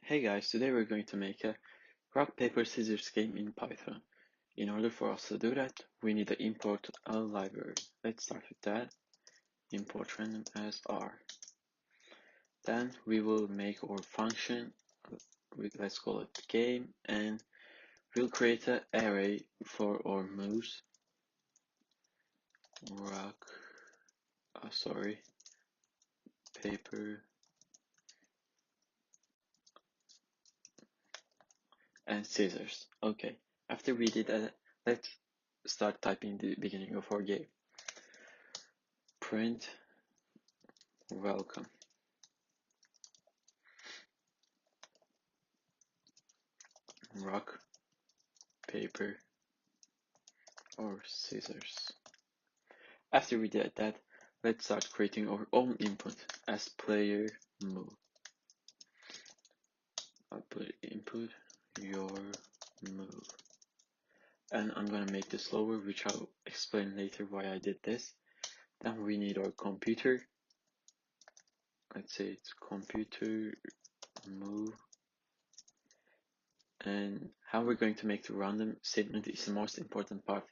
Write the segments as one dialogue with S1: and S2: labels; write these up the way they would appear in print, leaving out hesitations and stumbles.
S1: Hey guys, today we're going to make a rock, paper, scissors game in Python. In order for us to do that, we need to import a library. Let's start with that. Import random as R. Then we will make our function, let's call it game, and we'll create an array for our moves. Rock, paper, and scissors. Okay, after we did that, let's start typing the beginning of our game. Print welcome. Rock, paper, or scissors. After we did that, let's start creating our own input as player move. I'll put input your move. And I'm gonna make this lower, which I'll explain later why I did this. Then we need our computer. Let's say it's computer move. And how we're going to make the random statement is the most important part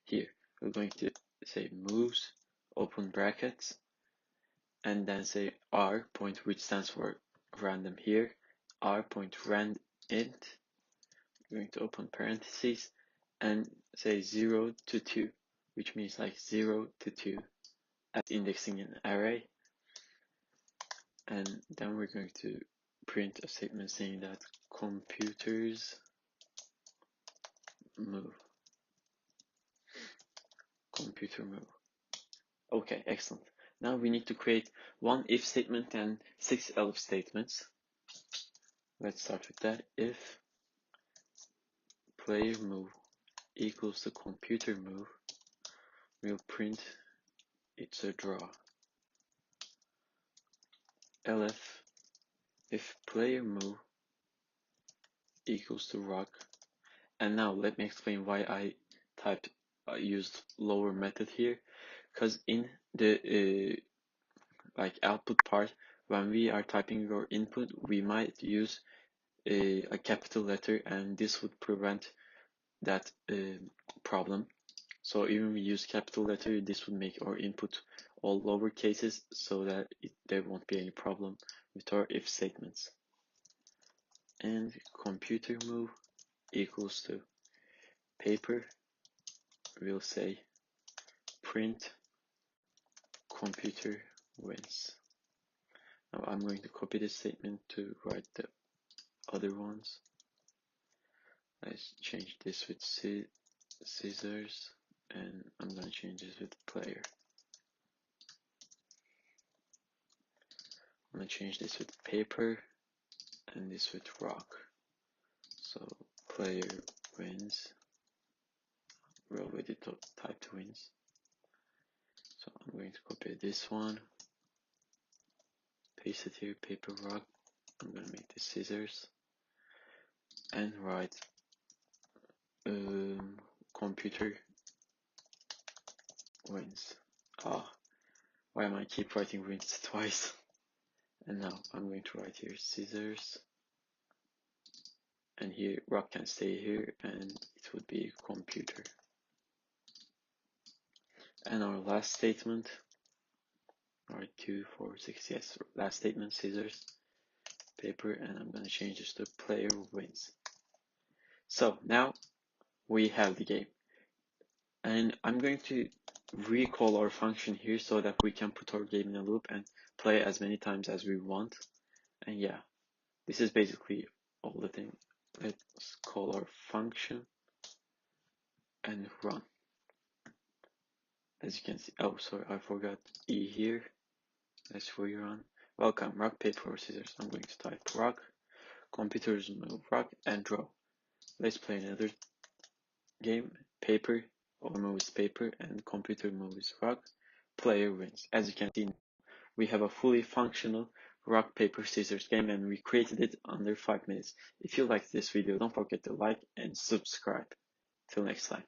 S1: here. We're going to say moves, open brackets, and then say r point, which stands for random here, r point rand int. We're going to open parentheses and say 0 to 2, which means like 0 to 2 as indexing an array. And then we're going to print a statement saying that computers move. Computer move. Okay, excellent. Now we need to create one if statement and 6 else statements. Let's start with that. If player move equals the computer move, we'll print it's a draw. Elif if player move equals to rock. And now let me explain why I used lower method here, because in the like output part, when we are typing our input, we might use a capital letter, and this would prevent that problem. So even we use capital letter, this would make our input all lower cases so that there won't be any problem with our if statements. And computer move equals to paper, we'll say print computer wins. Now I'm going to copy this statement to write the other ones. Let's change this with scissors, and I'm going to change this with player. I'm going to change this with paper and this with rock. So player wins. We already typed wins. So I'm going to copy this one, paste it here, paper rock. I'm going to make this scissors and write computer wins. Why am I keep writing wins twice? And now I'm going to write here scissors, and here rock can stay here, and it would be computer. And our last statement, alright, 2, 4, 6, yes, last statement, scissors, paper, and I'm going to change this to player wins. So now we have the game, and I'm going to recall our function here so that we can put our game in a loop and play as many times as we want. And yeah, this is basically all the thing. Let's call our function and run. As you can see, oh sorry, I forgot E here. Let's rerun. Welcome, rock, paper, or scissors. I'm going to type rock, computers move rock, and draw. Let's play another game. Paper or moves paper, and computer moves rock. Player wins. As you can see, we have a fully functional rock, paper, scissors game, and we created it under 5 minutes. If you liked this video, don't forget to like and subscribe. Till next time.